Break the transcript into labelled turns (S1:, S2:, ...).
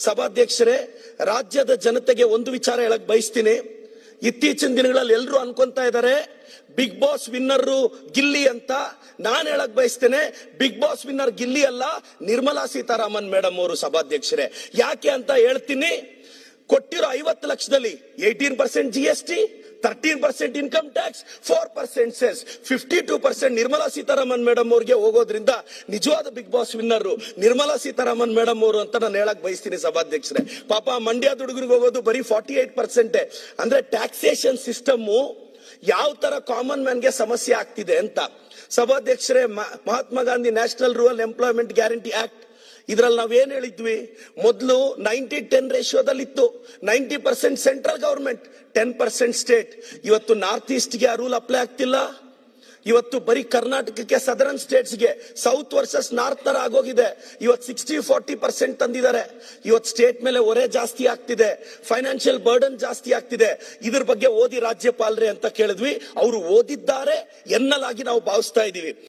S1: ಸಭಾಧ್ಯಕ್ಷರೇ, ರಾಜ್ಯದ ಜನತೆಗೆ ಒಂದು ವಿಚಾರ ಹೇಳಕ್ ಬಯಸ್ತೀನಿ. ಇತ್ತೀಚಿನ ದಿನಗಳಲ್ಲಿ ಎಲ್ಲರೂ ಅನ್ಕೊಂತಾ ಇದ್ದಾರೆ ಬಿಗ್ ಬಾಸ್ ವಿನ್ನರ್ ಗಿಲ್ಲಿ ಅಂತ. ನಾನು ಹೇಳಕ್ ಬಯಸ್ತೇನೆ, ಬಿಗ್ ಬಾಸ್ ವಿನ್ನರ್ ಗಿಲ್ಲಿ ಅಲ್ಲ, ನಿರ್ಮಲಾ ಸೀತಾರಾಮನ್ ಮೇಡಮ್ ಅವರು. ಸಭಾಧ್ಯಕ್ಷರೇ, ಯಾಕೆ ಅಂತ ಹೇಳ್ತೀನಿ. ಕೊಟ್ಟಿರೋ 50 ಲಕ್ಷದಲ್ಲಿ 18% GST, 13% income tax, 4% cess, 52% Nirmala Sitharaman madam ಅವ್ರಿಗೆ ಹೋಗೋದ್ರಿಂದ ನಿಜವಾದ Bigg Boss winner Nirmala Sitharaman madam ಅವರು ಅಂತ ನಾನು ಹೇಳಕ್ ಬಯಸ್ತೀನಿ. ಸಭಾಧ್ಯಕ್ಷರೇ, ಪಾಪ ಮಂಡ್ಯ ಹುಡುಗರಿಗೆ ಹೋಗೋದು ಬರೀ 48%. ಅಂದ್ರೆ ಟ್ಯಾಕ್ಸೇಷನ್ ಸಿಸ್ಟಮ್ ಯಾವ ತರ ಕಾಮನ್ ಮ್ಯಾನ್ ಗೆ ಸಮಸ್ಯೆ ಆಗ್ತಿದೆ ಅಂತ. ಸಭಾಧ್ಯಕ್ಷರೇ, Mahatma Gandhi national rural employment guarantee act, ಇದ್ರಲ್ಲಿ ನಾವೇನ್ ಹೇಳಿದ್ವಿ, ಮೊದಲು 90-10 ರೇಷಿಯೋದಲ್ಲಿ ಇತ್ತು. 90% ಸೆಂಟ್ರಲ್ ಗವರ್ಮೆಂಟ್, 10% ಸ್ಟೇಟ್. ಇವತ್ತು ನಾರ್ತ್ ಈಸ್ಟ್ಗೆ ಆ ರೂಲ್ ಅಪ್ಲೈ ಆಗ್ತಿಲ್ಲ. ಇವತ್ತು ಬರೀ ಕರ್ನಾಟಕಕ್ಕೆ, ಸದರ್ನ್ ಸ್ಟೇಟ್ಸ್ಗೆ, ಸೌತ್ ವರ್ಸಸ್ ನಾರ್ತ್ ತರ ಆಗೋಗಿದೆ. ಇವತ್ತು 60-40% ತಂದಿದ್ದಾರೆ. ಇವತ್ತು ಸ್ಟೇಟ್ ಮೇಲೆ ಹೊರೆ ಜಾಸ್ತಿ ಆಗ್ತಿದೆ, ಫೈನಾನ್ಷಿಯಲ್ ಬರ್ಡನ್ ಜಾಸ್ತಿ ಆಗ್ತಿದೆ. ಇದ್ರ ಬಗ್ಗೆ ಓದಿ ರಾಜ್ಯಪಾಲರೇ ಅಂತ ಕೇಳಿದ್ವಿ. ಅವರು ಓದಿದ್ದಾರೆ ಎನ್ನಲಾಗಿ ನಾವು ಭಾವಿಸ್ತಾ ಇದೀವಿ.